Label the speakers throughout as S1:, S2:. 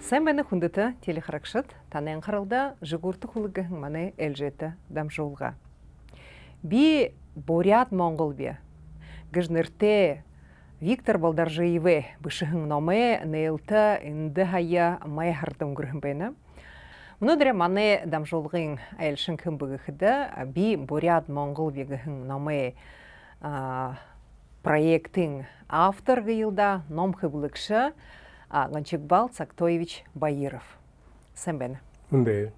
S1: Сайн байна хүндэт телехарагшид таны анхааралда жигүүртэх хүлэгэн манай ээлжэт дамжуулга. Би Бурят Монгол би. Гэж нэртэй Виктор Балдаржиеве бишхэн номэ нээлтэ энде хая май хардам гөрхөн байна. Өнөөдөр манай дамжуулгын айлшин хэн бэгэхэд би Бурят Монгол бигэхэн номэ проектын автор гыйлда ном хэвлэгшэ Ганчикбал Цактоевич Баиров. Сайн байна.
S2: Үндэ.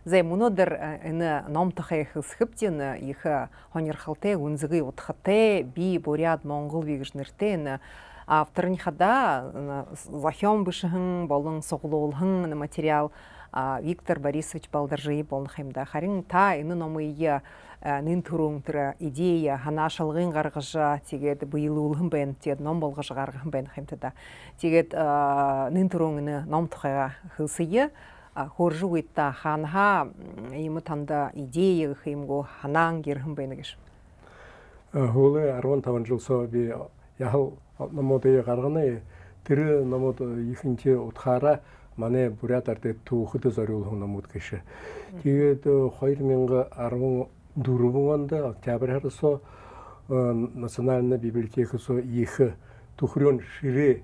S1: Зэ өнөөдөр энэ номтохыг хэсгэптэн их хонирхалтай үнзэгийн утгатай би Бурят Монгол гэж нэртэй энэ авторынхада зохион бишхэн болон суглуулхан материал Виктор Борисович Балдаржиев болох юм да. Харин та энэ номыг нэн төрөн тэр идея ханаашалгын гаргаж тэгээд буйлуулхан байна. Тэгээд ном болгож гаргах байна хэмтэй да. Тэгээд нэн төрөн энэ ном тухайга хэлсэе хөржүүгүйт та ханха юм танда идея гэх юмгоо ханаан гэрхэн байна гэж.
S2: Хөлөө 15 жилсоо би яхал номуудыг гаргана. Тэр номууд ихэнх утгаараа манай Бурят ард түүхэд зориулсан номууд гэж. Тэгээд 2014 онд октябрьоос Национальная библиотекасо их тухрон ширээ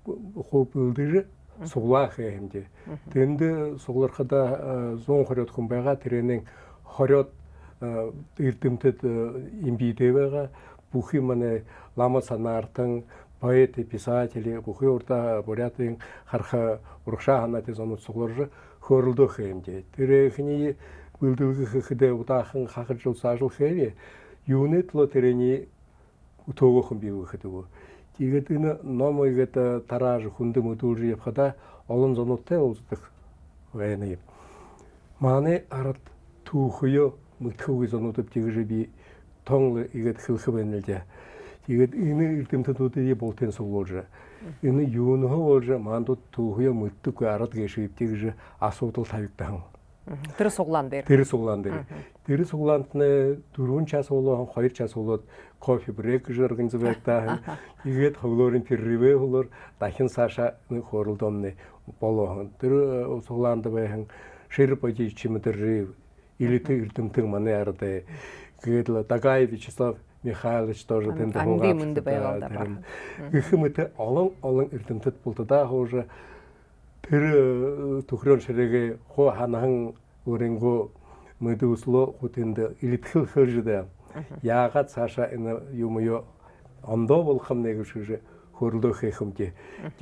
S2: хобилдэр суглаах юмдээ. Тэнд суглархада 120 хүн байгаа. Тэрний 20 эрдэмтэд имбидээ байгаа. Бүхий манай лама санаартан поэт, писатели, бүхий урда Бурятын харха урагшаа ханатын зонууд сугларж хөрөлдөх юмдээ. Тэрхний бүлдүүлгэхэд удаахан хахаж саажул хэвээ юунэт ло тэрний төөгөөн биегэхэд өгөө. Тэгээд энэ номойгод тарааж хүндэм өдөрж явхада олон зонуудтай уулздаг байна юм. Манай ард түүхөө мэтхүүгийн зонуудад тэгж би тонл игээд хэлэх байна л дээ. Тэгээд энэ эрдэмтдүүдийн болтын суглуулж энэ юунөө болж мандууд түүхөө мэддэггүй ард гэшив тэгж асуудал тавигдсан.
S1: Тэр суглаан дээр.
S2: Тэр суглаанд нэ 4 час болоо 2 час болоод кофе брейк организовайтаа. Тэгээд хоглоорын перерывэ болоор дахин саша хөрөлдөмнө болоо. Тэр суглаанд байхан Шербаji чимдэр илэтэ эрдэмтэн манай ард гээд Дагай Вячеслав Михайлович тоже тэнд байгаа. Их мэт олон эрдэмтэд болдоо хөөж тэр төхрөн ширэгээ хоо ханахан өрөнгөө мэдүүлслөө хүтэнд илтгэл хөрждөө. Яагаад цаашаа энэ юм юу ондоо болох юм нэг шиг хөрлөх юмдээ.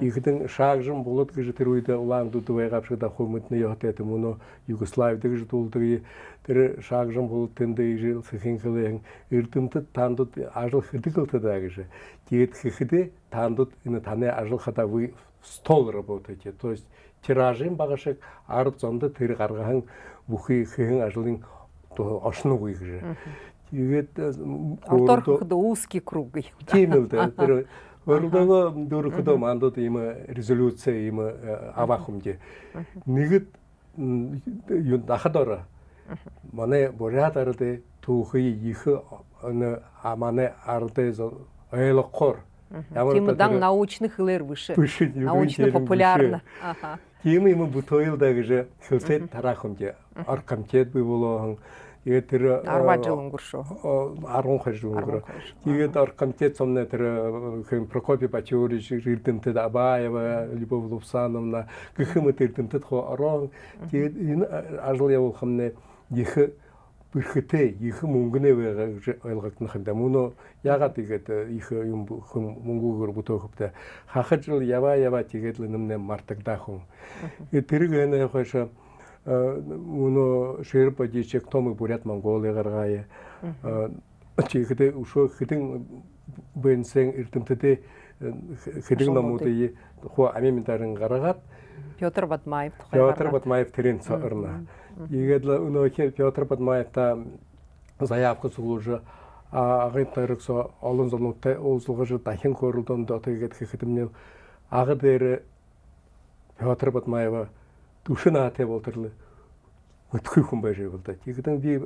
S2: Ихэдэн шаагжин болоод гэж тэр үед улаандууд байгаа шиг да хүмүүдний яатай мөнө Югославид гэж дуулдаг. Тэр шаагжин болоод тэнд ижил сэхинхлэн эрдэмтэд таандууд ажил хэдгэлтэй даа гэж. Тэгээд хэхэдэ таандууд энэ таны ажил хата вы стол работаете. То есть тиражын багашиг ард зонд тэр гаргахан бүхий хэн ажлын оршног гэж. Тэгээд
S1: ордорход узкий круг юм.
S2: Тийм л дээ. Тэр өргөдөө дөрөхөдөө мандууд ийм резолюц ийм авах юмдээ. Нэгэд юу дахадор манай Бурят ард түүхий их манай ард ойлгохоор
S1: Тим дан научных хэлээр биш. Научно-популярна.
S2: Тийм юм бүтойл да гэж хэлсэд тараах юмдээ. Оргкомитет бий болоо. Тэгээд тэр
S1: 10 жил өнгөршөө.
S2: 12 жил өнгөрөө. Тэгээд оргкомитет сомны тэр Прокопий Батюрич эрдэмтэд Абаева, Любовь Лувсановна гэх мэт эрдэмтэд орон тэгээд энэ ажил явуулах юмнэ их бэрхтээ их мөнгөнэ байгаа гэж ойлгогдох юм да. Мөнөө ягаад тэгээд их юм мөнгөөр бүтөөхөвтэй хахаж л яваа тэгээд л нэмнэ мартагдаах хүн. Тэрийг энэ хойш мөнөө Шербаji чектомы Бурят Монголыг гаргая. Чихдээ өшөө хэдэн бенсэн эрдэмтэд хэдэн номуудыг хоо амиментарын гаргаад
S1: Петр Батмаев
S2: тэрийн цорно. Тэгээд өнөөдөр Петр Батмаев та заявка суулж агентарс олон зонуудтай уулзлагаж дахин хөрөлдөнд тэгээд хэдэмнээ ага дээр Петр Батмаев түшнаатай болтерлээ. өтгөх хүн байж бол да. Тэгдэн би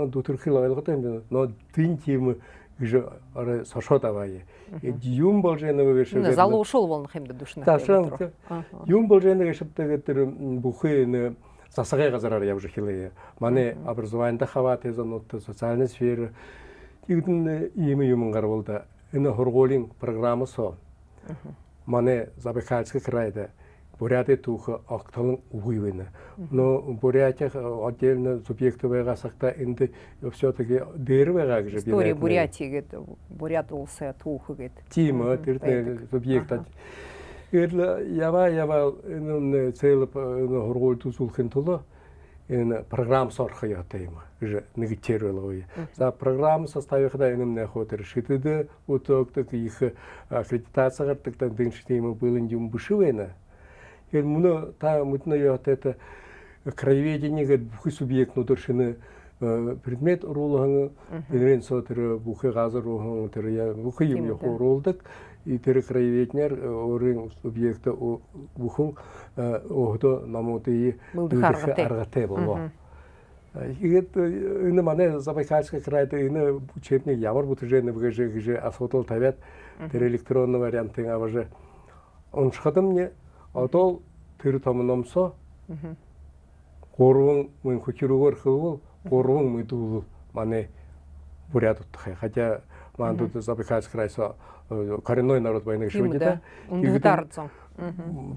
S2: дутэрхэл ойлгоод юм нөө тин тийм гэж орой сошоод аваа. Юм болж яана гэж
S1: шээ. Залуушул болно хэмдэ дүшнэ.
S2: Ташаан юм болж яана гэж шивдэг тэр бүхий засагийн газараар явж хэлээ. Манай образованида хаваа тэзэнут социальный сфера тэгдэн юм гарвал да. Энэ хургуулын программасо манай Забайкальский крайда Бурятия туха акталын үгүй байна. Но Бурятия отдельно субъекты байгаа сахта энде все-таки дээр байгаа гэж би.
S1: История Бурятии гэдэг Бурят улсы туха гэдэг.
S2: Тийм тэр субъектад. Эрл ява энэ цэл хургуул төсөөлөхин тулд энэ программ сорох яатай юм гэж нэг чирвэл. За программ составихда энэ хот решитэд утогдох их аккредитация гардаг дэнч тийм былын юм бушвэна. Муна та мутна яатета краеведение гэд бүхий субъектнуудаар шинэ предмет оруулах тэрэн сотер бүхий газар руу тэр бүхий юм оруулдаг и тэр краеведнер өөрийн субъект бүхэн өдөө намуудын аргатай болоо. Тэгээд энэ манай Забайкальский крайд энэ учебник ямар бүтэжэн гэж асуудал тавиад тэр электронный вариантын аваж уншихад мне одоо тэр том номсо 3 мөн хүчрүүгээр хөвөл 3 мэдүүл манай Бурят утгах. Хотя мандууд Забайкальский крайсо коренной народ байна гэж үү да.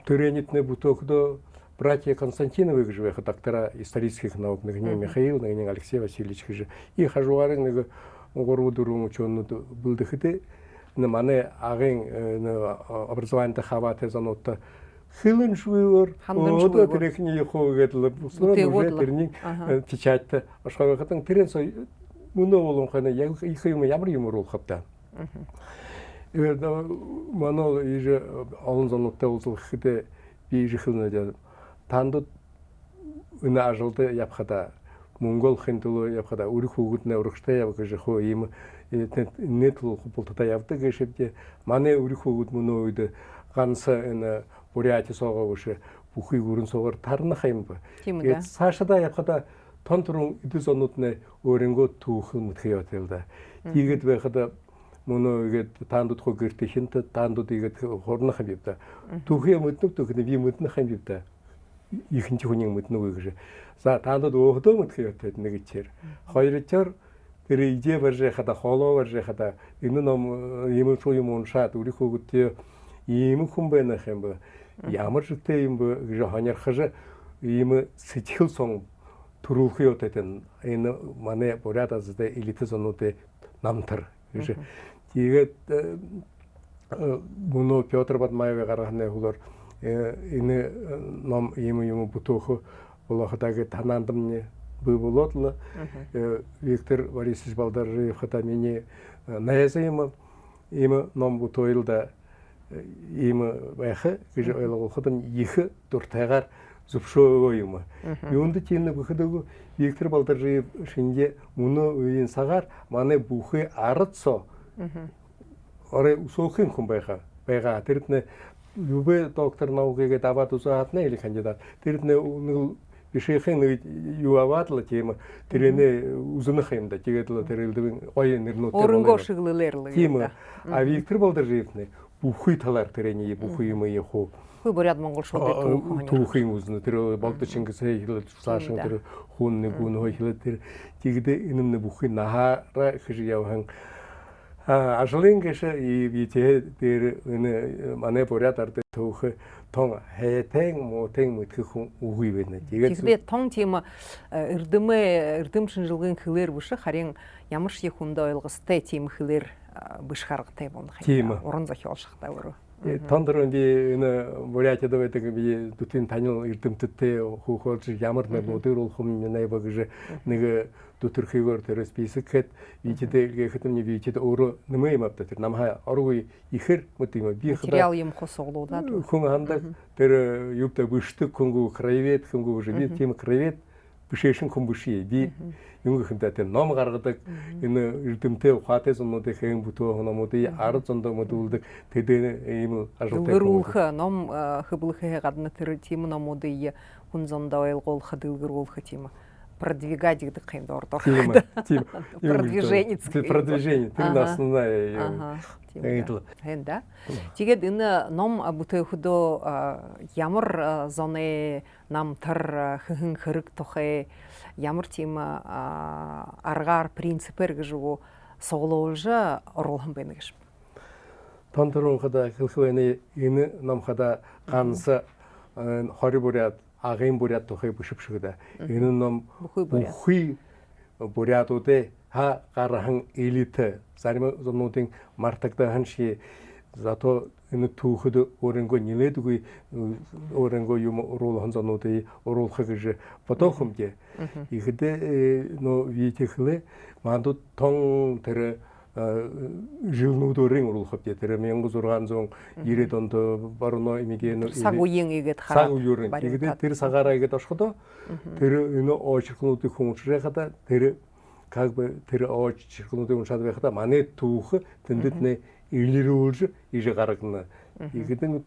S2: Тэрэнитнэ бүтөөхдө братья Константиновы гэж байх доктора исторических наук нэг Михаил, нэг Алексей Васильевич гэж и хажуугаар нэг 3-4 учёнууд бүлдэхэд манай агын образованида хаваа тэзанууд хилэн швээр одоо тэрхний хөөгээд л бүснээр тэрний печатьтай ашхагахтан тэрэн мөнөө болон хана яг их юм ямар юм руу хавтаа. Манол иж олон зоноттой уулзахад би ихэнэ тандд энэ ажилд явхада Монгол хинтул явхада өрх хүүгднэ өрхтэй яв гэж хөө юм нэт болтоо явдаг гэшэвдэ манай өрх хүүгд мөнөө үед ганц энэ Бурятия согоо биш бүхий гүрэн суугаар тарнах юм ба. Тэгээд цаашдаа явхада тон түрэн эдс онуудны өөрөнгөө түүхэн мэтхий явтал да. Тийгэд байхада мөнөө игээд таандууд хөө гэртэ хинт таандууд игээд хорнох юм да. Түүхий мэднэг түүхний би мэднэх юм да. Ихэнх хүний мэднэг гэж. За таандууд өөхдөө мэтхий явтал нэг ичээр. Хоёрчоор тэр ижээ барж хада холоо барж хада энэ ном юм юм уншаад өрийнхөө гүтээ ийм хүн байх юм ба. Ямар ч үтэй юм бэ гэж хонярхаж ийм сэтгэл сон төрүүлэх явдал энэ манай Бурятиасд элит зонуудын намтар гэж. Тэгээд мөнөө Пётр Бадмаев гаргахны хөлөөр энэ ном юм бүтөөх болохдаг танаандамны бий болоод л Виктор Борисович Балдаржиев хата миний найзам ийм ном бүтөөлд ийм байх гэж ойлгоход их дуртайгаар зөвшөөгөө юм. Юунд тийм бүхэдэг Виктор Балдаржиев шинжээ мөнөө үеийн сагаар манай бүхий ардсо орой усоохын хүн байгаа. Тэрднэ юбэ доктор наукыгээ даваад үзаатна или кандидат. Тэрднэ бишэхэн юу аваад л тийм тэрнэ үзэнэх юм да. Тэгээд л тэрэлдэг гоё нэрнүүтэй
S1: өрөнгөө шиглэлэр л
S2: юм. А Виктор Балдаржиевны бүхий талаар тэрний бүхий юм яхуу
S1: хөө Бурят Монгол шууд
S2: түүхийн үзнэ тэр Богд Чингис хэлэл цаашин тэр хүн нэг хэлэл тэр тэгдэ энэ бүхий нахаараа гэж явхан ажлын гэж ивитэ тэр энэ манай Бурят ард түүх тон хэтэн мотэн мэдхэх хүн үгүй байна.
S1: Тэгээд тон тийм эрдэм шинжилгээний хэлээр биш харин ямар шиг хүндэ ойлгостой тийм хэлээр биш харгатай болох юм. Уран зохиолшихтай өөрөө.
S2: Тондор би энэ Бурятиад байдаг би дутын танил эрдэмтдтэй хөөхөж ямар нэг өдөр болох юм найба гэж нэг дүтэрхийгээр тэр списэкэд вичэд илгээхэд миний вичэд өөрөө нэмээ юм авдаг тэр намхаа оргүй ихэр мэт юм би
S1: материал юм хосоглуудаад
S2: хүн хандаг тэр юбта бишдэг хүнгүү краевед хүнгүү би тийм краевед бишэшин хүн бишээ би юм гэнтэй тэр ном гаргадаг энэ эрдэмтэй ухаатай зунуудын хэн бүтөө номуудын ард зондоо мөдүүлдэг тэдэн ийм ажуултай
S1: дэлгэрүүлэх ном хөблөхээ гадна тэр тийм номуудын хүн зондоо ойлгуулах дэлгэрүүлэх тийм продвигать гэдэг хэмд ордор.
S2: Продвижение. Продвижение. Тэр основная.
S1: Хэнда. Тэгээд энэ ном бүтээгдэхүүн ямар зоны намтар хин хэрэг тухай ямар тийм аргаар принципээр гэж уу соглуулж оруулхан байна гэж.
S2: Тонторон хада хэлхвэний энэ ном хада ганц 20 бурят агын бурят тухай бишвшгдэ. Энэ ном бүхий бурятуудэ ха гарахан элит зарим зонуудын мартагдахан ши зато энэ түүхэд өөрөнгөө нилээдгүй өөрөнгөө юм оруулах зонуудыг оруулах гэж бодохомдээ. Ихэдэ но витехле мандут тон тэр жилнүүдөрийн оруулах дээ. Тэр 1690 онд Борно имиген
S1: сагуйн игээд хараа.
S2: Сагуйн игээд тэр сагараа игээд оршходоо тэр энэ очрхнуудыг хүмжрэхада тэр как бы тэр очрхнуудыг уншаад байхада манай түүх тэндэтнэ илэрүүлж иж гаргана. Ихэдэн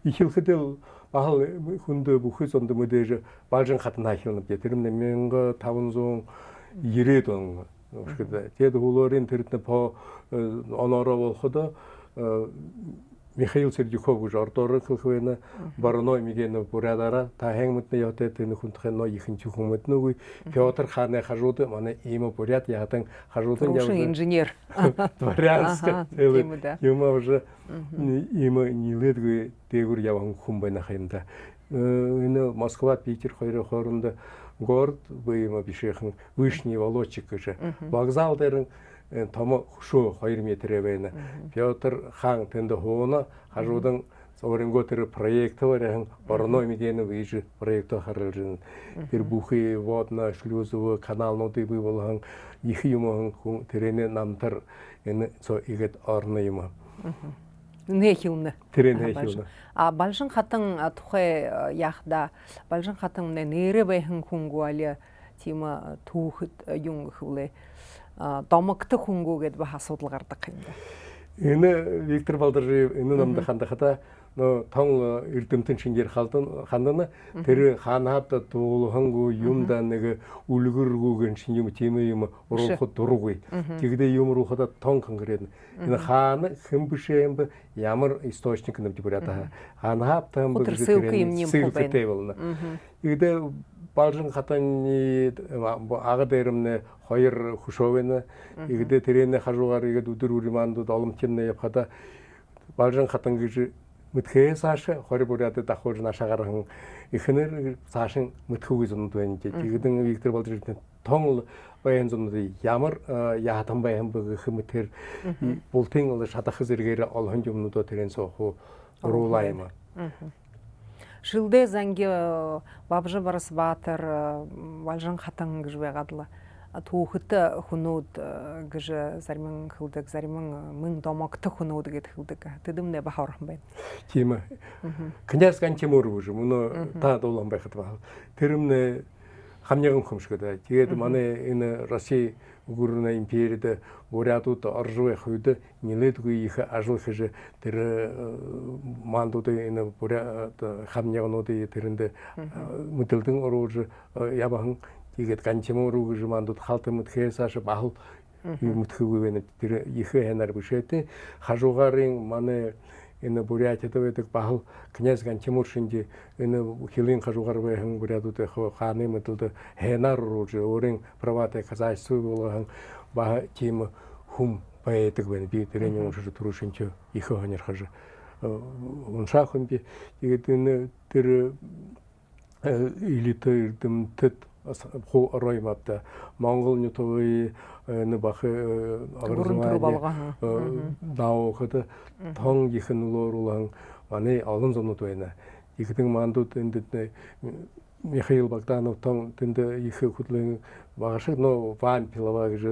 S2: ихэлхэдэл ахал хүнд бүхий зонд мэдээж балжин хатна хилнэ. Тэр 1590 он тэгээд хуулиарын тэрдээ по онороо болоход Михаил Сердюков гэж ордоор хэлхвэна Борно имиген бурядара та хэнгмэтний яваад энэ хүндхэн но ихэн чухмэд нүг Петр хааны хажууд манай ийм буряд яадан хажуудан
S1: явж инженер
S2: дворянский юм уже ийм нилээдгүй дээгүр явсан хүн байна хэмдэ энэ Москва Питер хоёрын хооронд город бийма бишэхэн вышний волочек гэж вокзал дээр том хөшөө 2 метрээ байна. Петр хаан тэнд хууна хажуудан өөрөнгөө тэр проектоор Борно имиген виж проект харж тэр бүхий водна шлюзов каналнуудыг бий болгон их юм хүн тэрний намтар энэ цо игэд орно юм.
S1: Нэхүүнэ.
S2: Тэр нэхүүнэ.
S1: Балжин хатан тухай яахда балжин хатан нэрэ байхан хүнгүү али тийм түүхэд юм хөвлээ домогтой хүнгүү гэд ба асуудал гардаг юм да.
S2: Энэ Виктор Балдаржиев энэ номд хандахата но тон эрдэмтэн шинжээр хандана тэр хаанаад дуулхангу юмда нэг үлгэргүүгэн шин юм тийм юм уруулахад дургүй. Тэгдээ юм уруулахад тон конгрет энэ хаана хэмбшэм ямар источник нэмж бүрээд хаанаад там
S1: бүгд
S2: болно. Тэгдээ балжин хатаны ага дээрэмнэ 2 хөшөөвэнэ игдэ тэрэнэ хажуугаар игэд өдөр үрмандууд оломчнэ явхада балжин хатан гэж мэдхээ цааш 20 буряд давхуур нашаагаар ихнэр цаашин мэдхүүг зунд байна гэж игдэн Виктор Балдаржиев тон баян зунд ямар яатан баян бөгөх мэтэр бултын шатах зэрэгээр олон юмнуудоо тэрэн сооху уруулаа юм.
S1: Шилдэ занги бабжы барас баатар балжин хатан гэж байгаадла түүхэд хүнүүд гэж зарим хөвдөг зарим мөн домогтой хүнүүд гэдэг хөвдөг. Тэдэмнэ бахархан байна.
S2: Тийм ээ. Князь Ганчимур гэж мөн та дуулан байхад байна. Тэрмнэ хамняган хөмшгөд. Тэгээд манай энэ Россия гүрнэ империэд бурятууд орж байх үед нэлээдгүй их ажил хийж тэр мандуудын энэ бурят хамнягнуудын тэрэнд мэдээлэн оруулж явахан тэгээд Ганчимур гэж мандууд халтан мэдхээс бахал мэдхүүг байна. Тэр их хэнаар бишээтэй хажуугарын манай энэ бурятад байдаг бахал князь Ганчимур шинж энэ хилийн хажуугаар байсан бурятууд хааны мэдэлд хэнаар оруулж өөрийн праватай хазайсуу болгосон ба тийм хүм байдаг байна. Би тэрний уншиж түрүү шинж их хоньорхож уншаахан би тэгээд энэ тэр элит эрдэмтэд хуу ороймат Монгол нутгийн энэ бах образование даохот тон ихэн лууруулан манай олон зонууд байна. Ихэнх мандууд энд Михаил Богданов тон тэнд их хөдөлгөөн багшиг нөө ван пилава гэж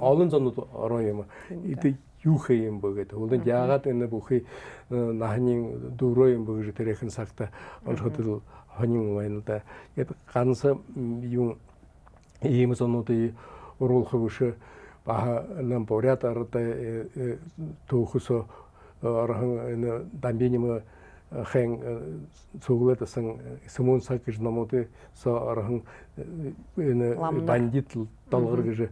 S2: олон зонууд ороо юм. Юу хэ юм бөгөөд хөлөнд яагаад энэ бүхий нахны дөрөө юм бөгөөж тэрхэн цагта онцгой хонин байна да. Яг ганц юм ийм зонуудыг уруулах биш баа нам бурят арда түүхс орхон энэ дамбиним хэн цуглаадсан Симон Сак гэж номуудыг орхон энэ бандит долгор гэж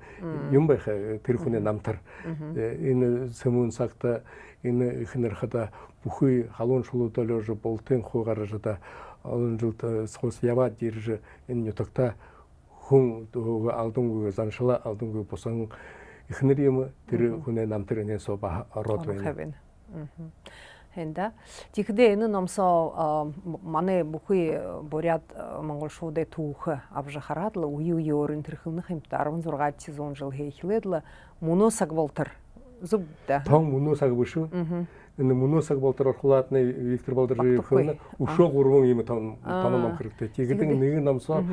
S2: юм байх тэр хүний намтар энэ Симон Сакта энэ ихнэр хада бүхий халуун шулуудалж болтын хугаржда олон жилд сус яваад ирж энэ нутагта хүн алдангүйгээ заншла алдангүй бусан ихнэр юм тэр хүний намтар энэ со ороод байна.
S1: Хэнда тэгэхдээ энэ номсоо манай бүхий буряд монгол шуудэ түүх авж хараад л үе өөрийн тэрхнэх юмт 16 сезон жил хийхлээд л мөнөөсаг болтер зүгдэ.
S2: Том мөнөөсаг биш үү? Энэ мөнөөсаг болтер орхуулаадны Виктор Балдаржийн хөрнө өшөө 3 юм том ном хэрэгтэй. Тэгэхдээ нэг номсоо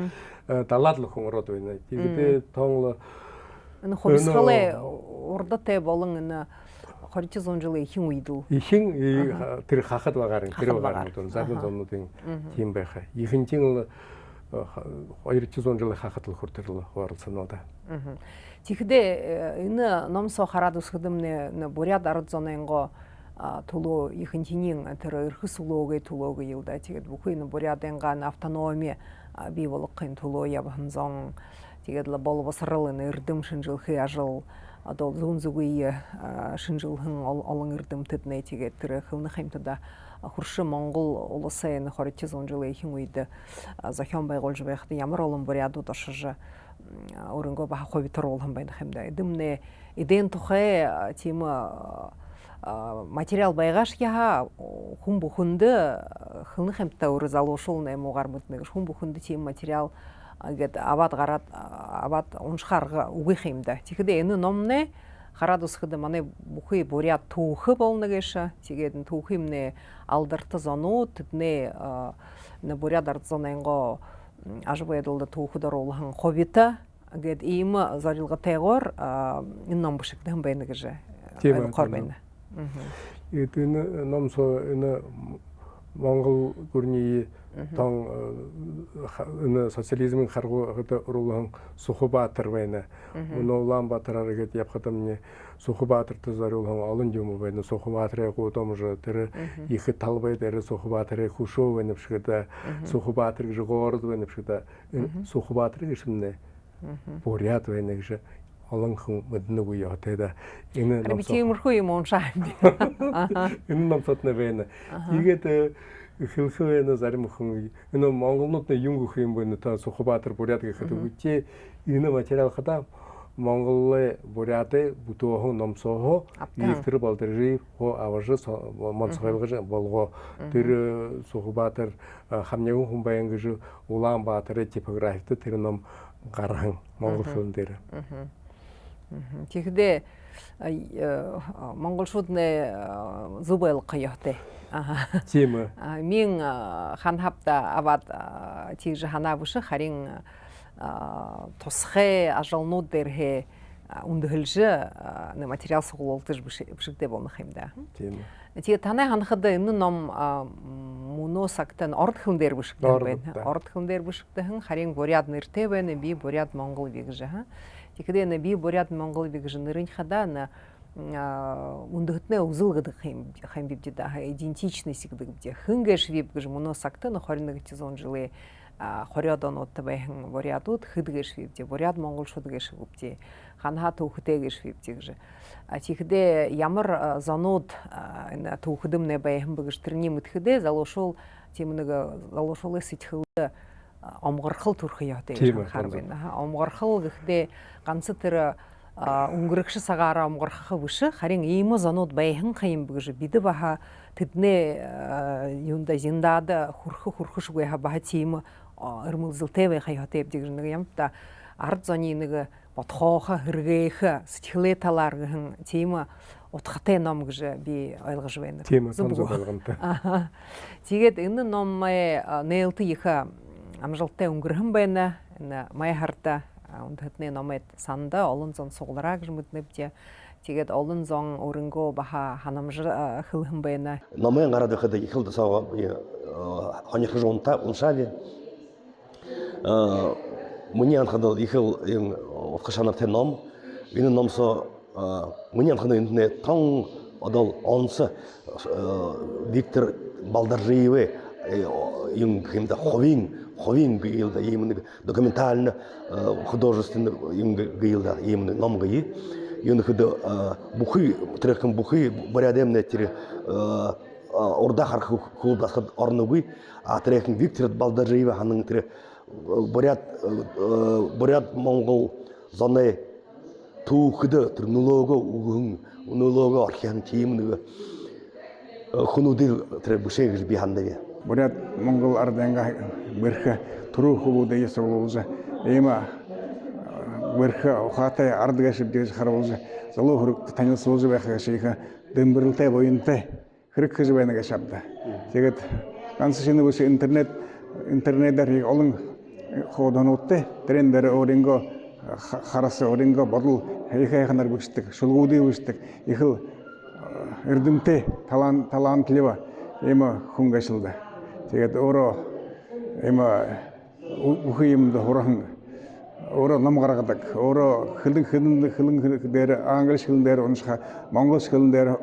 S2: далаад л хүн ороод байна. Тэгэхдээ том
S1: энэ хурцгалээ урдтай болон энэ 20 жилийн ихэн үед үү?
S2: Ихэн тэр хахад багаар тэр багаар зарим зомнуудын тийм байхаа. Ихэнчийн 200 жилийн хахад л хүртэл хууралсан уу да.
S1: Тэгэхдээ энэ номсоо хараад үсгэдэмнэ буряд ард зонынго тулуу ихэнчийн тэр эрхэс улуугийн тулуугийн юуда тэгээд бүхий энэ бурядынгаа автономи бий болгохын тулуу явхан зон тэгээд л боловсрал энэ эрдэм шинжилгээ ажил одоо зүүн зүгийн шинжилхэн олон эрдэмтэд нэ тэгээд тэр хөвнөх юмтада хуршин Монгол улсын 20 жилийн ихэн үед зохион байгуулж байхад ямар олон бурядууд оршиж өөрөнгөө бага хувьтар уулхан байх юм да. Эдэмнэ эдэн тухай тийм материал байгаш яа хүн бүхэнд хөвнөх юмтаа өөр залуушул нэмугаар мэднэг хүн бүхэнд тийм материал гэд аваад уншихаар үгийнх юм да. Тэгэхээр энэ номны хараад үсгэд манай бүхий буряд түүх болно гэж тэгээд түүх юмнэ алдарт зонууд тэдний буряд ард зонынго ажбайдалда түүхэд оруулхан ховита гэд ийм зорилготойгоор энэ ном бишигдэн байна гэж ойлгохоор байна.
S2: Энэ номсоо энэ Монгол гүрний тон энэ социализмын харгууд оруулан Сухбаатар байна. Улаанбаатараар гээд явхад амны Сухбаатарт зориулсан олон юм байна. Сухбаатарын гудамж тэр их талбай дээр Сухбаатарын хөшөө байна бишгэд Сухбаатар гэж город байна бишгэд Сухбаатар гэж нэ буряд байна гэж олон хүн мэднэг үе яатай энэ
S1: номсоо тиймэрхүү юм уншаа юм.
S2: Энэ номсод нэ байна. Тэгээд хэлхвэн зарим хүн энэ монголнуудны юм гэх юм байна та Сухбаатар буряд гэхэд үгүй энэ материал хада Монголын буряды бүтөөхон номсоо Виктор Балдаржийн хоо аварж монцгойлгож болго тэр Сухбаатар хамнягын хүн баян гэж Улаанбаатарын типографид тэр ном гархан монгол хүн дээр.
S1: Тэгэхдээ монгол шүднэ зүбэл қаяхтай.
S2: Тийм үү.
S1: Мен хан хапта аваад тийж ханаа бүш харин тусхай ажлнууд дээрээ үндэхэлж материал сугуулдаж бишигдээ болох юм да.
S2: Тийм үү.
S1: Тэгээ танай ханахад энэ ном мөнөөсагтан орд хүн дээр бишигдэн байна. Орд хүн дээр бишигдэн харин буряд нэртэй байна. Би буряд монгол бигж Тэгэхээр би буряд монгол бигж нэрийн хадаа үндэхтнээ үзэл гэдэг юм бивдэ да идентичность гэдэг бивдэ хэнгэш виб гэж мөнөөсагтан 21 жилийн 20 онууд байхан бурядууд хэдгэж вибдэ буряд монгол шүдгэж вибдэ ханха түүхтэйгэж вибдэ гэж тэгэхдээ ямар зонууд энэ түүхэдэмнэ байхан бигж тэрний мэдхэдэ залуушул тийм нэг залуушулын сэтгэлд омгорхол төрх яатай гэж хар байна. Омгорхол гэхдээ ганц тэр өнгөрөгш сагаараа омгорхох биш харин ийм зонууд байхан юм гэж бид баха тэднээ юунда зиндаад хүрхшгүй баха тийм өрмөлзөлтэй байх яатай гэдэг нэг юмта ард зоны нэг бодхоохо хэрэгээх сэтгэлээ талаар гэн тийм утгатай ном гэж би ойлгож байна.
S2: Тийм ойлгомжтой.
S1: Тэгээд энэ номын нээлт их амжилттай өнгөрсөн байна. Энэ Майхарда үндэхтний номыг санда олон зон суглараа гэж мэднэвдэ. Тэгээд олон зон өрөнгөө баха ханамж хөлхөн байна.
S3: Номын гараад байхад их л саа хоньхож унтаа уншаали. Миний анхад их л утгашанартай ном. Энэ номсоо миний анхад энэ тон одол онс Виктор балдаржиеве им каким-то ховин гилда именно документально художественно им гилда именно номгаи юн худо бухи трехкам бухи борядемне тире орда харх худасад орнуги а трехкам Виктор балдаржиеве ханың тире боряд монгол зоне туухыды тир нулого архиан тимнуга хунудил тире бушегж бихандаве
S4: бурят монгол арданга бирха туру хубуда ясуулжа эма бирха хатай ардгашып дэж харуулжа залуу хөрөг танилцуулж байхаа шийха дөмбөрлөлтэй буянтай хэрэг гэж байна гэж шавда. Тэгээд ганц шинэ бүс интернетээр олон ходонуудтай трендер өөрөнгөө харас өөрөнгөө бодол хайханаар бүждэг шулгуудыг бүждэг их л эрдэмтэй талантлива эма хүн гашилда. Тэгээд өөрөө эма үхий юмд хурхан өөрөө ном гаргадаг. Өөрөө хилэн дээр англи хэлэн дээр унших, монгол хэлэн дээр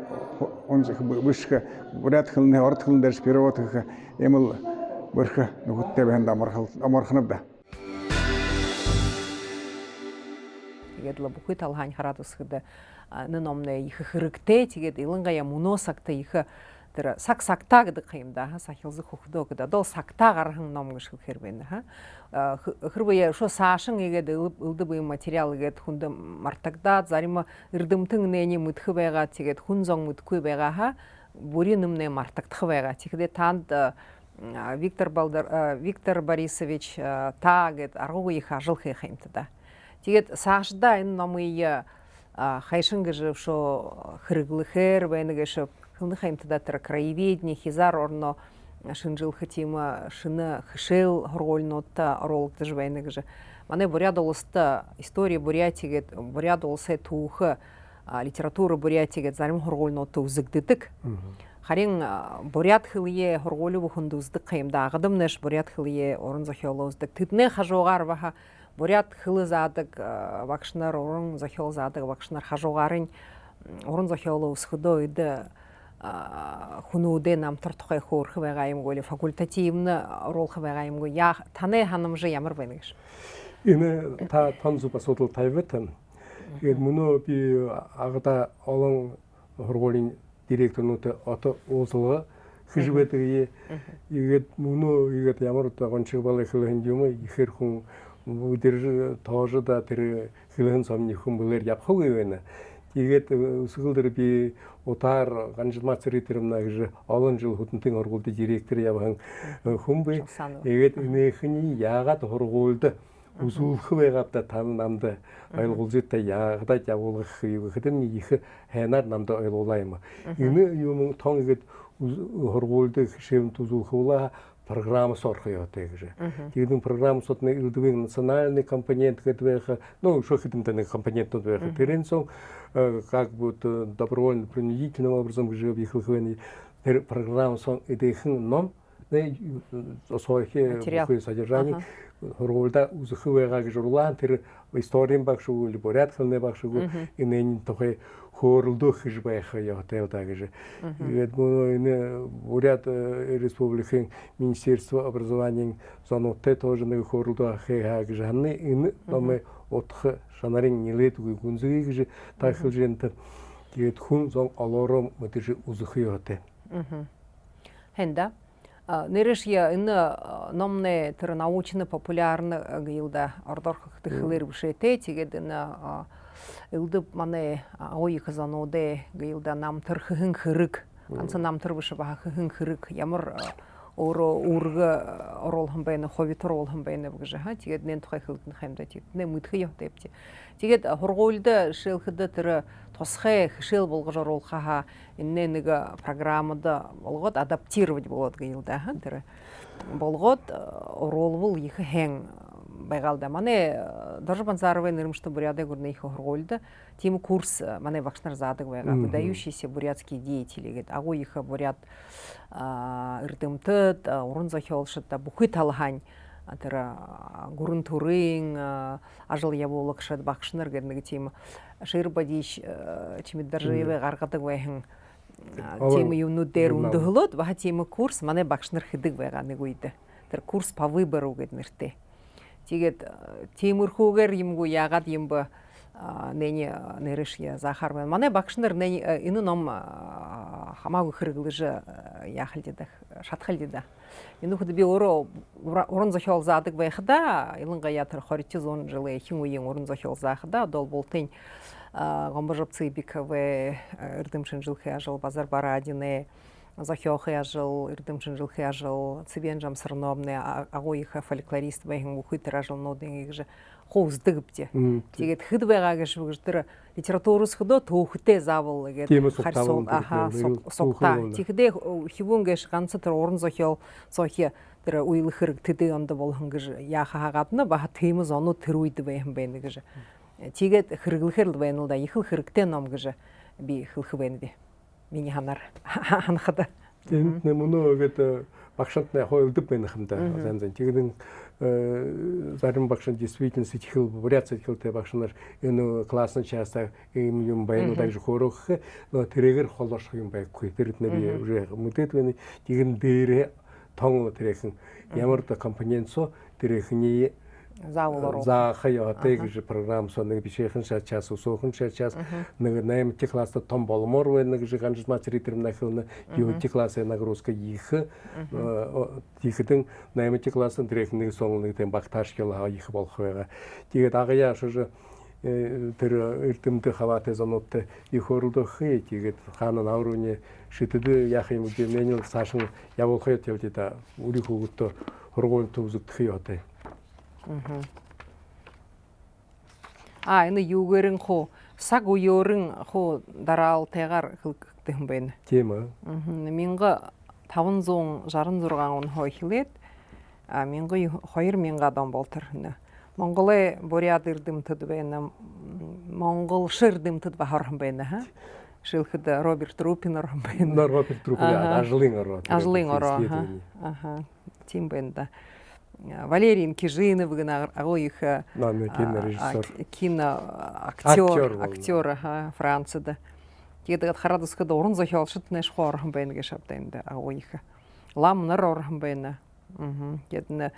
S4: унших бүшгэ бурят хэлний орд хэлэн дээр перевод хийх эмэл бүрх нүхттэй банд амархнавда.
S1: Тэгээд л бүхий талхань хараад үсгэд номны их хэрэгтэй. Тэгээд илангая муносагта их тэр сагтаа гэдэг юмда сахилзах хөхдөө гэдэг дол сагтаа гархан ном гэж хэр байна хэрвээ шо саашин игээд ылды буй материал игээд хүнд мартагдаад зарим эрдэмтэн нэний мэдхэ байгаа тэгээд хүн зон мэдгүй байгаа бүрийн нэмнэ мартагдах байгаа тэгэхдээ танд Виктор Борисович та гэд аргууг их ажил хийх юмтай да тэгээд саашда энэ номыг хайшин гэж шо хэрэглэхээр байна гэж хэмтда тэр краеведение хизар орно шинжил хатима шина хшел хоргольнотта оролдож байна гэж манай бурят улстай история Бурятигэд бурят улсай түүх литература Бурятигэд зарим хоргольноттой үзэгддэг харин бурят хилие хоргоолуу хүнд үздэг юмда агадамнаш бурят хилие орон зохиолоо үздэг тэдний хажуугаар баха бурят хилы заадаг багшнаар орон зохиол заадаг багшнаар хажуугарын орон зохиолоо өсгөдөө үед хүнүүдээ намтар тухай хөөрх байгаа юмгүй факультативны оруулах байгаа юмгүй таны ханамжи ямар байна гэж
S2: энэ та тонзуп асуудал тавьсан. Тэгээд мөнөө би агада олон хоргоолын директорнууд ото уулзлага хижбэдэг игээд мөнөө игээд ямар гончиг бол их л юм ихэр хүн өдөр тоожда тэр хилэн сомны хүн болэр явах байна. Тэгээд өсгөлдөр би утаар ганжмацри тэрмна гэж олон жил хөдөнтийн хоргуулдын директор явхан хүн би. Тэгээд энэхний яагаад хоргуулд үзүүлэх байгаадаа тань намд ойлгуулжтай яагаад явуулах юу гэхэд их хайнаар намд ойлгуулаа юм. Энэ юм тон игээд хоргуулд шивнт үзүүлэх ула программас орох ёотой гэж. Тэгээд энэ программсууд нэг национальный компонент гэдэг байх, ну что хитэмтэй компонентууд байх. Тэрэнсэн как будто добровольно принудительным образом въехал в программу идейхин ном особое содержание хоргуулда үзэх байгаа гэж урлаан тэр историйн багш уу бурят хэлний багш уу энэ тухай хөөрөлдөх гэж байх ёотой удаа гэж. Тэгээд энэ бурят республикийн министерство образования зоноттой тоже нэг хөөрөлдөх хаа гэж ханы энэ номыг утх шанарын нэлээдгүй гүнзгий гэж тахилж энэ тэгээд хүн зон олороо мэдээж үзэх ёотой.
S1: Хэнда нэрш я энэ номны тэр научно-популярны гилда ордорхох тэхлэр бишэтэй тэгээд энэ илдэв манай ой хазануудэ гилда намтар хин хэрэг ганц намтар биш баа хин хэрэг ямар өөрөө үргэ оруулхан байна ховитор оруулхан байна гэж хаа тэгээд нэн тухай хэлдэн хэмдэ тэдний мэдхий явтай бити тэгээд хургуйлд шилхэдэ тэр тусхай хшил болгож оруулахаа энэ нэг программад болгоод адаптировать болоод гийлда хаа тэр болгоод оруулвал их хэн байгаалда манай Доржбанцаровын нэрмжтэй буряды гүрний их хургуйлд тийм курс манай багш нар заадаг байгаа выдающийся бурятские деятели гэдэг агуу их бурят эрдэмтэд уран зохиолчдод бүхий талхань тэр гүрэн төрийн ажил явуулагчид багш нар гэдэг нэг тийм шир бадиш чимэд дарживэ гаргадаг байхын тийм юмнууд дээр өндөглөөд баха тийм курс манай багш нар хэдэг байгаа нэг үед. Тэр курс по выбору гэдэг нэртэй. Тэгээд тиймэрхүүгээр юмгүй яагаад юм ба нэни нэрэшья Захар байна. Манай багш нар энэ ном хамаагүй хэрэглэж яах л даа шатхал даа. Энэ хэд би өөрөө уран зохиол заадаг байхада ялангуяа тэр 20 жилийн ихэнх үеийн уран зохиол заахда дол болтын Гомбожоп Цыбикове эрдэмчин жилхий ажил Базар Барадины зохиохи ажил эрдэмчин жилхий ажил Цыбен Жамсарновны агууиха фольклорист байхын үхэтэр ажилнуудын гэж хууздаг бдэ. Тэгээд хэд байгаа гэж тэр литературус хөдөө төөхтэй заавал гэдэг харсуу сугта. Тэгэхдээ хивүүн гэж ганц тэр уран зохиол зохио тэр уйлах хэрэг тэдээ онд болгон гэж яаха гадна баха тиймс оноо тэр үед байхан байна гэж. Тэгээд хэрэглэхэр л байна л да. Их л хэрэгтэй ном гэж би хэлэх байна би. Миний ханаар ханахад.
S2: Тэнд нэмнөө гэдэг багшд нэ хойлдог байна хамда. Зан. Тэгээд зарим багш действительно сэтгэл буряц сэтгэлтэй багш нар энэ классны частаа юм байна даа гэж хөөрөх но тэрээр холоошх юм байхгүй. Тэрд нэ би уже мэдээд байна. Тэгэн дээр тон тэрхэн ямар да компонентсо тэрхний заахаа тэгж програм соныг бишхэн шатчас усуухан шатчас нэг 8 класста том болмоор байна гэж ганц материал нахилна 9 классын нагрузка их тийхтэн 8 классын тэрхнийг сонг нэг багтааш гэл их болох байгаа. Тэгээд агая шиж тэр эрдэмтэн хаваатай зонуудтай их хөрөлдөх хий тэгээд хаана наврууны шидэд яах юм бэ меню цаашин явуулах явж да үрийн хөвгөтөөр хургуун төвзөгдөх юм одоо. Энэ юугэрэн хуу саг уёрын хуу дараал тайгаар хэлдэг юм байна. Тийм үү. 1566 он хойхлээд 2000 он бол тэр Монголын буряд эрдэмтэд байна. Монгол ширдэмтэд бахархан байна ха. Шилхэд Роберт Рупин орхон байна. Роберт Рупин ажлын ороо. Тийм байна да. Валерий Кижинов гэнэ агууих киноактер Францад. Тэгээд хараад өсгöd уран зохиол шиднэш хоорхон байна гэж шавданд агууих. Лам нар орхон байна. Гэдэн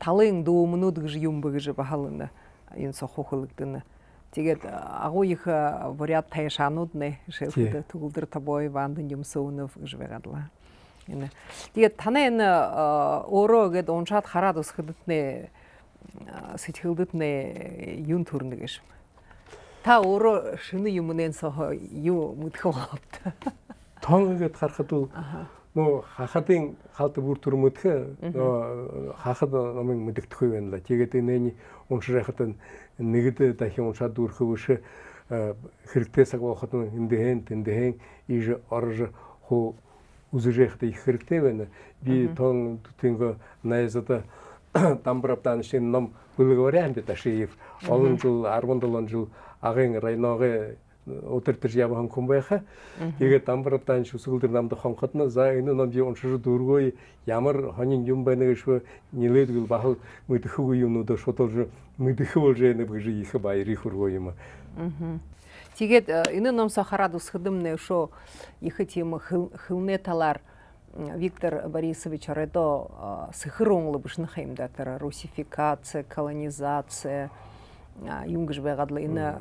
S2: талын дүүмнүүд гэж юм бэ гэж бахална энэ сохохлогдно. Тэгээд агууих буряд тайшанууд нэ шилхэд төгөлдөр табой вандан юмсөөнөв гэж байгаадла. Тэгээд танай энэ өөрөө гээд уншаад хараад өсгöd нэ сэтгэлдэд нэ юун төрнө гэж. Та өөрөө шинэ юмнэн соо юу мэдэх вэ? Тон гээд харахад нөө хахадын халд бүр төр мэдэх нөө хахад номын мэддэх үе байна л. Тэгээд энэний уншихад нэгд дахин уншаад дүрхэх биш хэрэгтэй цаг байхад эндehen иж орж хуу үзэж их хэрэгтэй байна. Би тон тэнго найзада дамбравдан шин ном бүлгөрэн дэ ташив олон жил 17 жил агын райногийн өдөртөж явхан хүн байха. Тэгээд дамбравдан шүсгэлдэр намд хонхотно за энэ ном би уншиж дөргөө ямар хонин юм байна гэж нилээдгэл бахал мэдхгүй юмнуудаа шуудалж мэдхгүй болж яана гэж их баярыг хүргөө юм. Тэгээд энэ номсоо хараад өсгөдөм шо их тийм хилнэ талаар Виктор Борисович Редо сыхрунлы бушнах юмда тэр русификация, колонизация юм гэж байгаад л энэ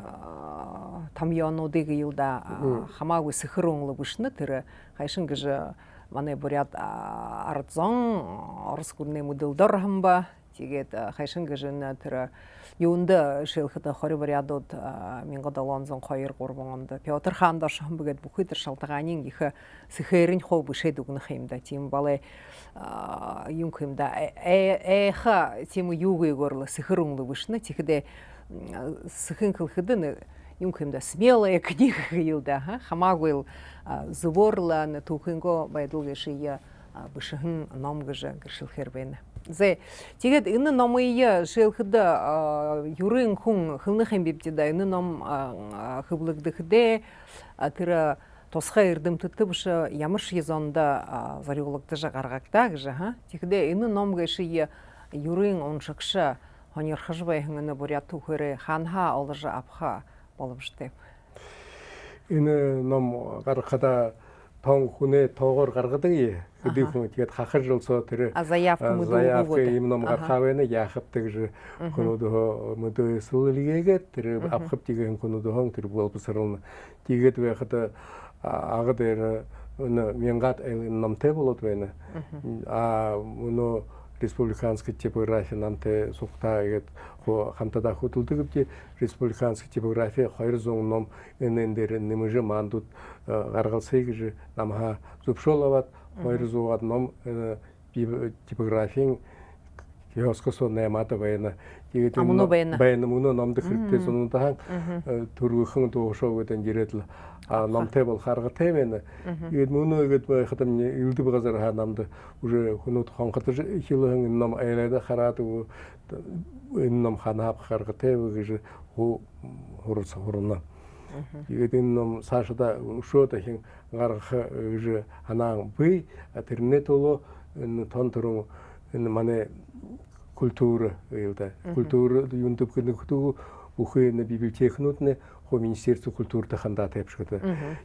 S2: тамьёнуудыг юуда хамаагүй сыхрунлы бушны тэр хайшин гэж манай буряд ардзон орос гүрний мөдөлдөр хамба тэгээд хайшин гэж энэ тэр юунда шилхэд 20 бурядууд 1702-3 онд Петр хаан доршон бгээд бүхий тэр шалтгаанын их сэхэрийн хов бишэд өгнөх юмда тийм балай юм юмда эха тийм юугүйгөр л сэхэрүнлө бишнэ тэгэхдээ сэхэн хэлхэдэн юм юмда смелая книга юуда хамаагүй зворла на түүхэнгөө байдал гэшия бишхэн ном гэж гэршилхэр байна. Тэгээд энэ номыг шилхэд юрын хүн хөвнөх юм бивдэ энэ ном хөвлөгдөхдөө тэр тусгай эрдэмтдтэй биш ямар шизонда зориулагдаж гаргагдаа гэж тэгэхдээ энэ ном гэший юрын уншигш хоньорхож байхын энэ бурят түүхээр ханха олж авха боломжтой. энэ ном гаргахада тон хүнээ тоогоор гаргадаг гэдэг хүн тэгээд хахаж олсоо тэр
S1: заявка
S2: им ном гаргавэна яхапдаг ж хүнүүд мөдөө сүлэгээд тэр авхаптигийн хүнүүд хон тэр болбосрон тэгээд байхад ага дээр мянгаад намтэй болоод байна өнөө республиканский типография намтай сухтаа гээд хамтдаа хөтөлдөг гэвч республиканский типография 200 ном энэ дээр нэмж мандууд гаргалсыг гэж намха зөвшөөрөлөд 200-аад ном типографийн киоскос нэмээд байна. Тэгээд байна мөн номд хэрэгтэй зунудаан төрөөхөн дуушоогод ингээд л номтой бол харгатай байна. Тэгээд мөн ихэд байхад элдв газар хаанамд уже хүнүүд хонхотож хилэн ном айлада хараад энэ ном ханаа харгатай гэж хурц хурна. Тэгээд энэ ном цаашдаа өшөө дахин гаргах гэж ханаан бий тэрнээ толо энэ тон төрөн энэ манай культур культур юундып гэнэхтүү бүхэн библиотекнууд нэ хо министерство культурды хандаа тавьшгүй.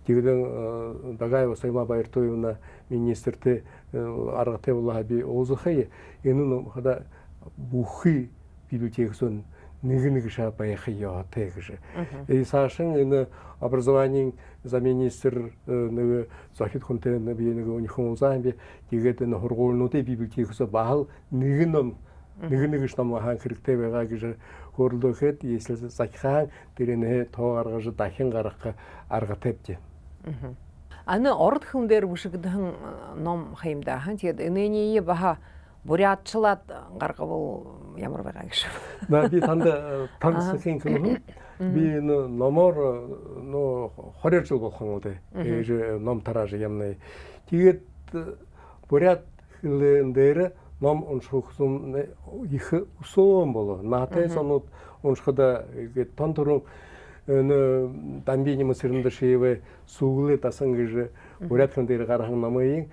S2: Тэгээд дагаев сайма баяртуйна министртэй аргатай болоо би озохой энэ хада бүхий библиотексэн нэг шаа байх ёотэй гэж. Саашин энэ образованиен замминистр нэг захид хүнтэй би нэг өнөхөн узаан би тэгээд энэ хургуулнуудын библиотекээс баал нэг ш ном хаан хэрэгтэй байгаа гэж хөрлөөхөд ийсэл захихан тэрнээ тоо гаргаж дахин гаргах арга тавьж.
S1: Аны орд хүн дээр бүшигдэн ном хаимда хан тэгээд энэний баха бурятчлаад гаргавал ямар байгаа гэж.
S2: Би тансхийн юм. Би номоор 20 жил болсон үү. Ном тарааж ямнаа. Тэгээд бурят хэлэн дээр ном уншихсан их өсөн болоо. Наатай сонууд уншихад ингээд тон төрөн энэ дамбины мөсөрөнд шивэ сүглээ дасан гэж бурятхан дээр гархан номын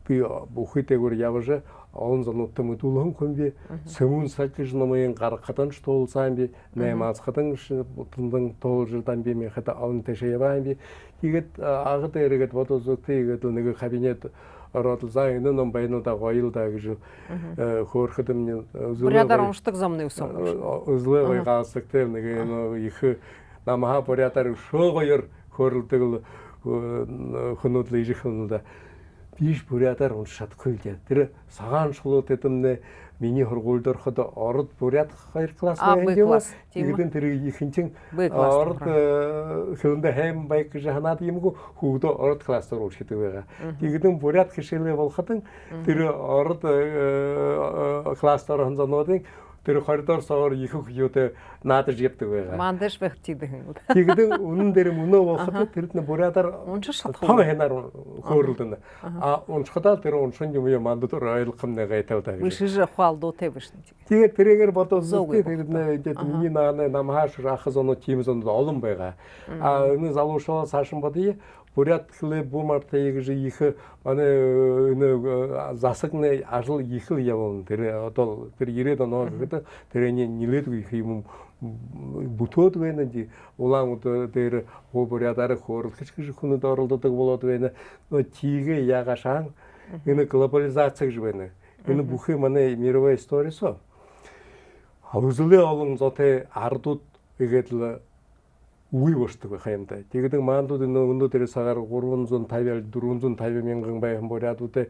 S2: би бүхийдээгүүр явж он зануудтай мэдүүлэн хүн би сөмүн сакж номын гаргахадан ч туулсан би наймаасхадан бутандан тоолж дамби ми хата он тэшэвэн би тэгээд агад эрэгэд бодозөтэй тэгээд нэг кабинет ороод заа энэ ном байнуудаа гоёлдаа гэж хөөрөхөд минь
S1: бурядар уншдаг замны өсөн.
S2: Үзлээ гаасдаг тэр нэг их намаа бурядар шоогоор хөөрөлдөг хүнүүд л ижих хүнүүд биш бурядар уншадаггүй л тэр сагаан шулууд эдэмнэ миний хургуульд ороход орд бурят 2 класс байх юм. Тэгээд тэр ихэнчин орд хөрөндө хайм байг гэж ханаад юмгүй хөвдөө орд класс руу уршдаг байгаа. Тэгээд бурят хишээлээ болоход тэр орд класс орхон зонуудын тэр коридор соор их хөөдөө наадаж явдаг байгаа.
S1: Мандаш байх тийдэх.
S2: Тэгээд үнэн дээр мөнөө болоход тэр нь бурядар
S1: уншиж чадахгүй.
S2: Том хэнаар хөөрөлдөн. Уншихадаа тэр уншин юм мандад ойлгох нэг тавтай.
S1: Вишж хаалдуутэй биш.
S2: Тэгээд тэрээр бодоосоо тэр миний намааш рахас оноо тим зонд олон байгаа. Энэ залуушаа цаашин бодъё. Бурят хлеб бумартай гэж их манай энэ засагны ажил их л явна. Тэр одоо тэр 90 оноо гэдэг тэрний нилээдгүй их юм бүтөөд байна. Улаан дээр бурятаар хөөрөлж гэж хүнүүд оролддог болоод байна. Тийгээ ягаашаа энэ глобализация гэж байна. Энэ бүхий манай мировая история со. Хавзлээ олон зотой ардууд игээд л үгүй болдог байх юм да. Тэгээд маандууд өнөө дээрээс агаар 350 450 мянган байхан бурятуудаа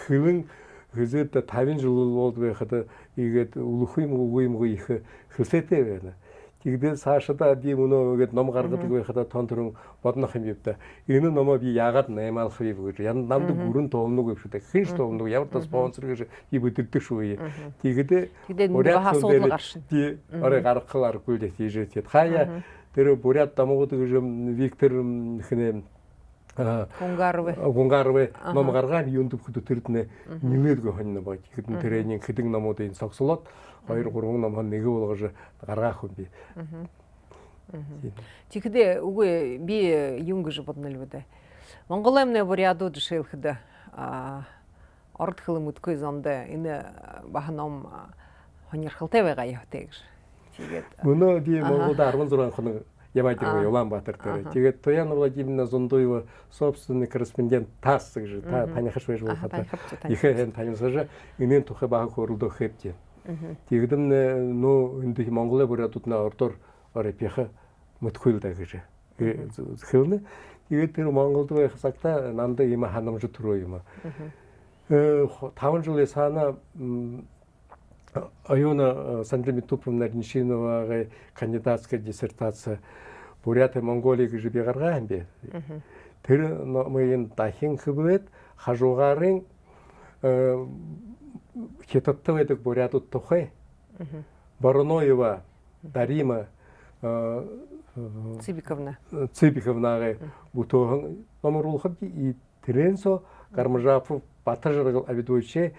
S2: хэвэн хэзээд 50 жил болоод байхад игээд үлэх юм үгүй юм их хөсөөтэй байна. Тэгээд цаашдаа би өнөө игээд ном гаргадаг байхад тон төрөн боднох юм да. Энэ номоо би яагаад наймаалах вэ гэж намд бүрэн тоолног юм шүү дээ. Хинш тоолног ямар та спонсор гэж би бүдэрдэг шүү. Тэгээд
S1: бурят асуудал гаршин.
S2: Би орой гаргахал аргагүй л тийж хаяа тэр бурят дамгууд гэж Виктор хэнэ Гунгарове ном гаргаад юунд бүхэд тэрднэ нэмээдгүй хоньно бод. Хэдэн тэрний хэдэн номуудын цогцолоод 2-3 ном нэг болгож гаргаах юм би.
S1: Тэгэхдээ үгүй би юм гэж бодно л үү. Монгол амны бурядууд жишээлхэд орд хөлм өдгөө зонд энэ бахан ном хоньорхолтой байгаа явтай гэж. Тэгээд
S2: өнөө би Монголд 16 хоног Ябадирова Улаанбаатар дээр. Тэгээд Тояна Владимировна Зундуева собственный корреспондент ТАСС гэж таних байж болох хата. Ихэн таньсаж инэн тухай баг хөрлөдөх хэвчээ. Тэгдэм нөө энд Монголын бурядуудна ордоор орипиха мөтхүүлдэ гэж. Хэлнэ. Тэгээд тэр Монголд байх цагта намда ийм ханамж төрөө юм. 5 жилийн саана Аюна Санджимитупна Нишиновагийн кандидатская диссертация Бурятия Монголии гэж би гаргасан бэ. Тэр номын дахин хөвөд хажуугарын хятадтай байдаг бурятууд тухай Вороноева Дарима Цыбиковнагийн бүтөөн номруулахад Теренсо Гармажапов Батажрал авидууче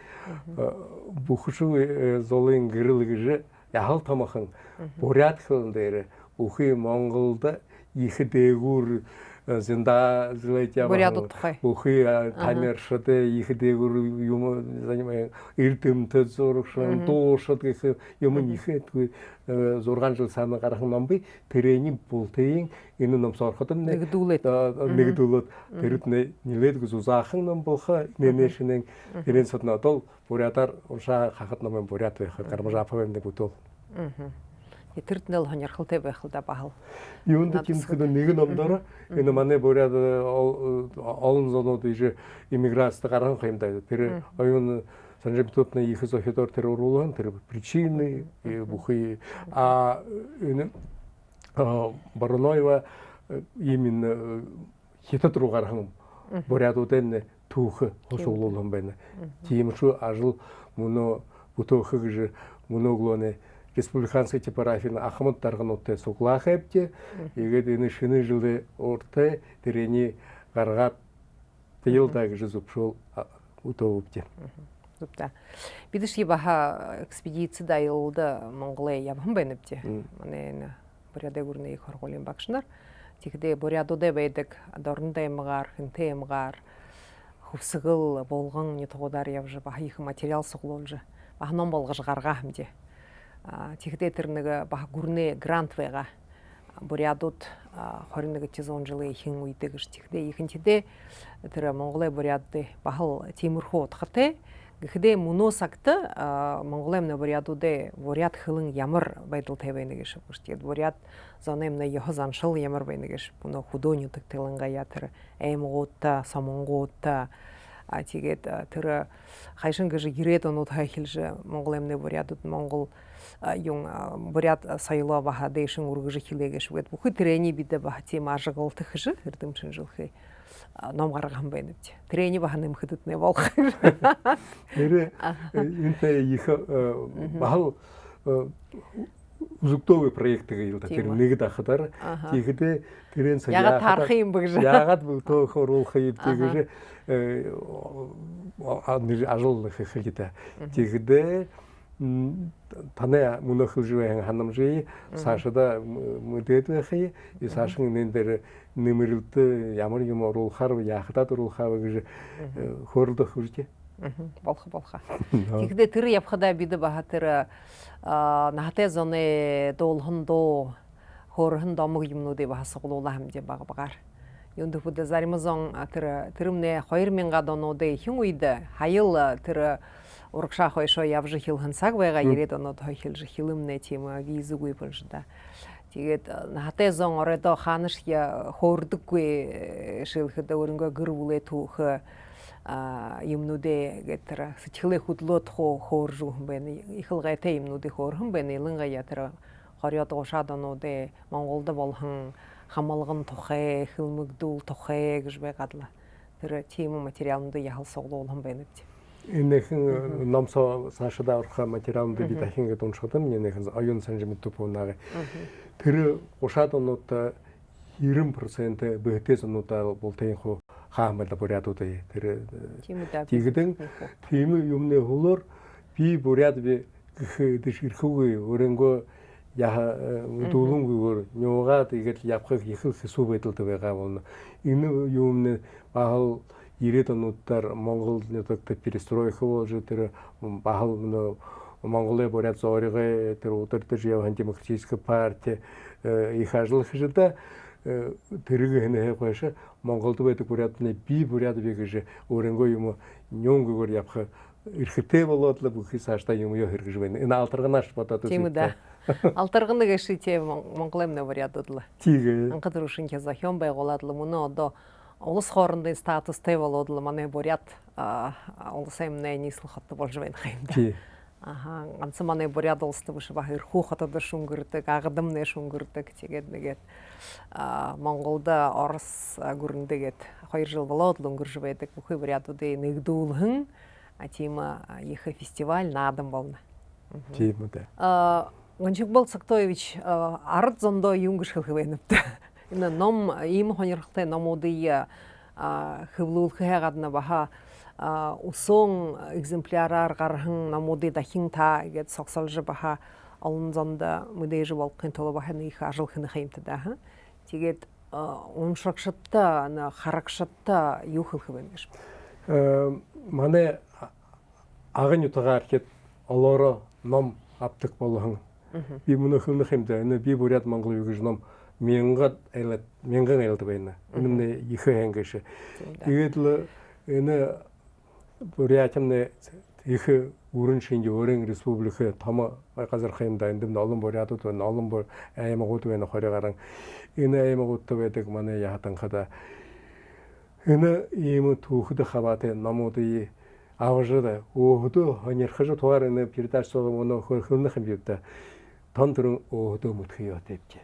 S2: бүхшүү золын гэрэл гэж яхал томхон бурят хөлн дээр үхий Монголд их дээгүүр зинда злэйтя үхий тамиршд их дээгүүр юм занимаем эрдэмтэд зурагшин дуушд гэх юм ихэдгүй 6 жил санаа гаргах ном би тэрний бултын энэ ном сороход нэгдүүлээд тэрэд нэлээд гүзаахан ном болхоо нэмэшнэн тэрэн соднодол бурятар уушаа хахад номын бурят байх Гармажапов нэг бүтөө.
S1: Тэрднэл хоньорхолтой байх л да бахал.
S2: Юунд гэмсэхэд нэг номдоор энэ манай бурят олон зонууд иж иммиграцид гаргах юм да. Тэр оюун Санджимитупна их зохидор тэр уруулан тэр причины бүхий энэ Вороноева именно хятад руу гархан бурятуудын түүх хосуулуулсан байна. Тиймэрхүү ажил мөнөө бүтөөх гэж мөнөөглөөний республиканский типографийн Ахмад даргануудтай суглаах хэвчээ. Тэгээд энэ шинэ жилийн уртаа тэрний гаргаад тэлдэ гэж зөвшөөрөл утовчээ.
S1: Бидэрши баха экспедиция дайылды Монголия явхан байна бте. Манай буряд гүрний хорголын багшнаар тэгдэ бурядуудаа байдаг дорнтой юмгаар, хинтэй юмгаар хөвсгөл болгон нэтгуудаар явж баха их материал суглуулж баха ном болгож гаргаа хэмжээ. Тэгдэ тэр нэг баха гүрний грант байгаа. Бурядууд 21 жилийн ихэнх үедээ гэж тэгдэ ихэнхдээ тэр Монголын бурядын бахал тиймэрхүү утгатай. Гэхдээ мөнөө сагта Монголын бурядуудын буряд хөлн ямар байдалтай байна гэж шүүгчихэд буряд зонемна яhoz аншил ямар байна гэж мөнөө хөдөөний тэлэнгая тэр аймагуудаа сомонгуудаа тэгээд тэр хайшин гэж ирээд онууд хайхилж Монголын бурядууд Монгол yung буряд соёлоо баха дэшин үргэж хилээгэж үгэд бүхий тэрний бидэ баха тийм ажиглалтах гэж эрдэмчин жилхий ном гаргах байна гэж. Тэрний баха нэмэхэд нэ болох.
S2: Тэр энтэй их бахал үзэгдөөгүй проектыг явуулдаг. Тэр нэг дахадаар тийхдээ тэрэн цаг
S1: ягаад тарах юм бэ гэж.
S2: Ягаад бүтөөх оруулах юм гэж ажиглах хэрэгтэй. Тийхдээ таны мөнөхөж байх ханамжи цаашдаа мэдээд байхыг и цаашин энэ дээр нэмэрлэлд ямар юм оруулахаар яахадад оруулахаа гэж хөрлөх үржээ.
S1: Болох. Тэгдэ тэр явхадаа бид баха тэр нахтай зоны дуулхандоо хөөрхөн домог юмнуудыг баха суглуулаа хэмжээ багаар. Юунд хөдө заримзон тэрмнэ 2000 онуудын хэн үед хаял тэр урагшаа хойшоо явж хилхэн цаг байгаа ирээд онод хойхилж хилэмнэ тийм визгүй болжда. Тэгээд нахтай зон оройдоо ханаш хөөрдөггүй шилхэд өөрөнгөө гэр бүлээ түүх юмнуудээ гэтэр сэтгэлээ хөдлөөд хөөрж хүн байна. Их л гайтай юмнуудыг хөөрхөн байна. Илэнгая тэр хорёод гушаад онуудыг Монголд болхон хамалган тухай, хөлмөгдүүл тухай гэж байгаадла. Тэр тийм материалууд яхал суглуулсан байна гэж.
S2: Энэхэн номсоо цаашдаа орох материалууд би дахин ингээд уншихад энэхэн оюун Санджимитупнагийн тэр гушаад онууд 90% бэхтэс онуудаа бултынхуу хаамал бурядуудаа тэр тийгдэн тийм юмны хөлөөр би буряд би гэх ирхүүгээ өрөнгөө яа дүүлэнгүйгээр нуугаад игээл явхах их хэсүү байдалд байгаа бол энэ юмны баал 90-ад онуудаар Монгол нутагт перестройка болж тэр баал Монголия бурят зоригэ тэр удирдах явсан демократическая партия их ажиллахжда тэрэг хэнэ хайгаш Монголд байдаг бурятны би бурят бигэж өөрөнгөө юм нёнгөөр явах эрхтэй болоод л бүхий цаашдаа юм ёо хэрэгж байна. Энэ алдарганаас бодоод
S1: Тийм үү да. Алтарганы гэшите Монголын бурятууд л.
S2: тийгээ
S1: Анхад рушин казахён байгуулад л мөн одоо улс хоорондын статустай болоод л манай бурят улсын эмнээ нийслэл хот болж байна юм да.
S2: тий.
S1: Аха, ганцхан манай бурят улстай биш баг эрхүү хотод шүнгэрдэг, агадамны шүнгэрдэг. Тэгээд нэгээд Монголд Орос гүрэндэгээд 2 жил болоод л өнгөрж байдаг. Бүхий бурятуудыг нэгдүүлэн тийм их фестиваль наадам болно.
S2: Тийм үү да.
S1: Гончигбол Сактоевич ард зондоо юм гიშх хэвэнэ. Энэ ном ийм хоньрохтой номуудыг хөвлүүлэхээ гадна баха усон экземпляраар гархан номуудыг дахин та гэд согсолж баха олон зонд мэдээж болгохын тулд баха их ажил хэнэх юмтай да. Тэгээд уншрагшдаа харагшдаа юу хэлэх вэ гэж.
S2: Манай агын ютагаар хэд олоро ном авдаг болгон би мөнөхнөх юм да. Энэ би бурят Монгол юу гэж ном мянган айлд байна. Энэ их хэнгэж. Тэгээд л энэ бурятны их өрн шинж өөрийн республик том газар хэмдэ энд олон бурятууд байна. Олон бүр аймагуд байна 20 гаруй. Энэ аймагуудтай байдаг манай яатанхада энэ ийм түүхэд хаваатай номуудыг аважда өдөө хоньрхож тугаар энэ передаж суулгын өнөө хөрхөнөх юм да. Тон төрөн өдөө мөтхий явтайвч.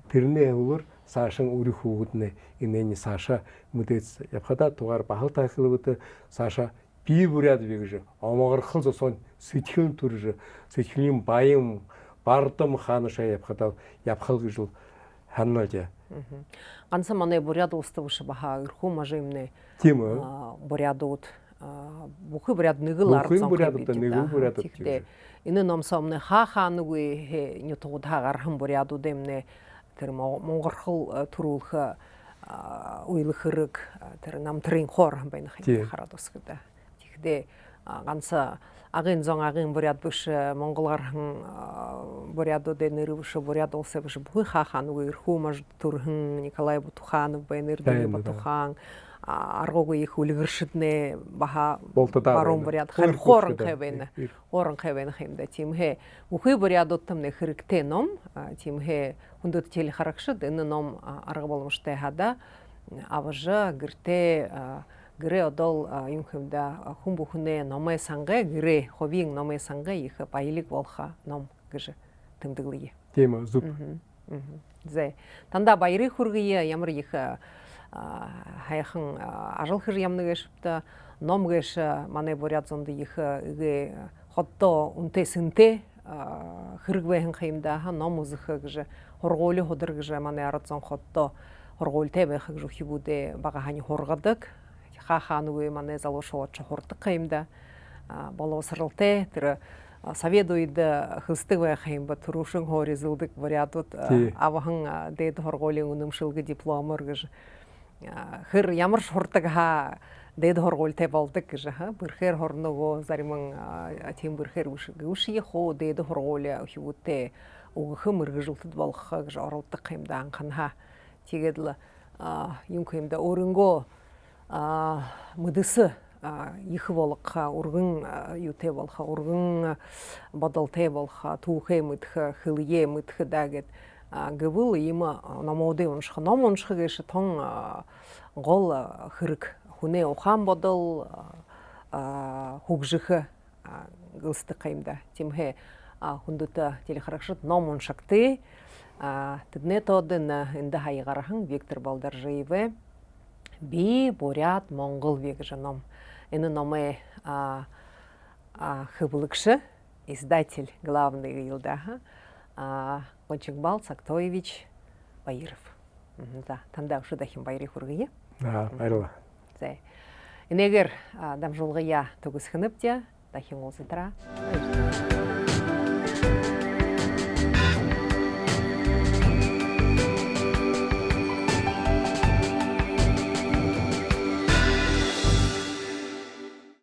S2: Тэрний хөвөр саашин үрих хүүгднэ инээний сааша мүдээс явхада тугаар бахал тахлууд сааша би буряд бигэж омогорхол зосон сэтгэл төрж сэтгэлийн баян бардам хаанашаа явхада явхал гэж ханнаж.
S1: Ганцхан манай буряд улстай биш баха эрхүү мажимнэ.
S2: Тийм үү?
S1: Бурядууд бүхий буряд нэг л ард зам
S2: гэдэг.
S1: Энэ номсомны хаанугүй нютууд хагархан бурядууд эмнэ тэр монгорхол төрүүлэх уйлах хэрэг тэр намтрын хоор байна хэ хараад усгда. Тэгэхдээ ганц агын зон агын буряд биш монгол гархан бурядууд нэрвш буряд улсаа биш бүхий хаанугүй эрхүү маж төрхөн Николай Бутуханов байна Эрдэнэ Батухан аргуугүй их үлгэршиднэ баха баруун буряд хоорон хэвэн хэмдэ тиймээ бүхий бурядууд тамны хэрэгтэй ном тиймээ хүндэт чили харагшид энэ ном арга боломжтой хада аважа гэртээ гэрээ одол юм хэмдэ хүн бүхнээ номын сангаа гэрээ ховийн номын сангаа их баялаг болха ном гэж тэмдэглэе.
S2: Тийм үү зүг.
S1: Зэ танда баярыг хүргэе ямар их хайхан ажил хэр ямна гэшпта ном гэш манай буряд зонд их гээ хотто үнтэсэнтэй хэрэгвэн хэмдэ ном үзэх гэж хургуули хөдөр гэж манай ард зон хотто хургуультай байх гэж хибүдэ бага хани хургадаг хаанугүй манай залуу шууч хурдаг хэмдэ боловсралтай тэр Соведуид хөлстөг байх юм ба төрөшин хоризылдаг бурядууд авахан дээд хургуулийн үнэмшилгээ дипломор гэж хэр ямар хурдаг дээд хоргуультай болдог гэж бүрхээр хорногоо зариман тийм бүрхээр үшиг хоо дээд хоргуулийн хөвгөтэй өгөх мэргэжилтэд болох гэж оролдог юм да анханаа. Тэгээд л юм хэмдэ өөрөнгөө мэдээс их болох урган юутэй болох урган бодолтой болох түүхээ мэдэх хөлие мэдэх даагээд гэвэл ийм номуудын унших ном унших гэж тон гол хэрэг хүнээ ухаан бодол хөгжих гөлсдөг юм да. Тиймээ хүндэт телехарагшид ном уншигтэй тэдний тодын энэ хаягархан Виктор Балдаржиев би бурят Монгол гэж ном. Энэ номы хөвлөгші издатель главный Илдаха Гончигбол Сактоевич Баиров. За, танда ушудахим байры хүргэе.
S2: Баярлалаа.
S1: За. Энэгэр дамжуулгая төгсгөнөпдя дахин уулзалтара.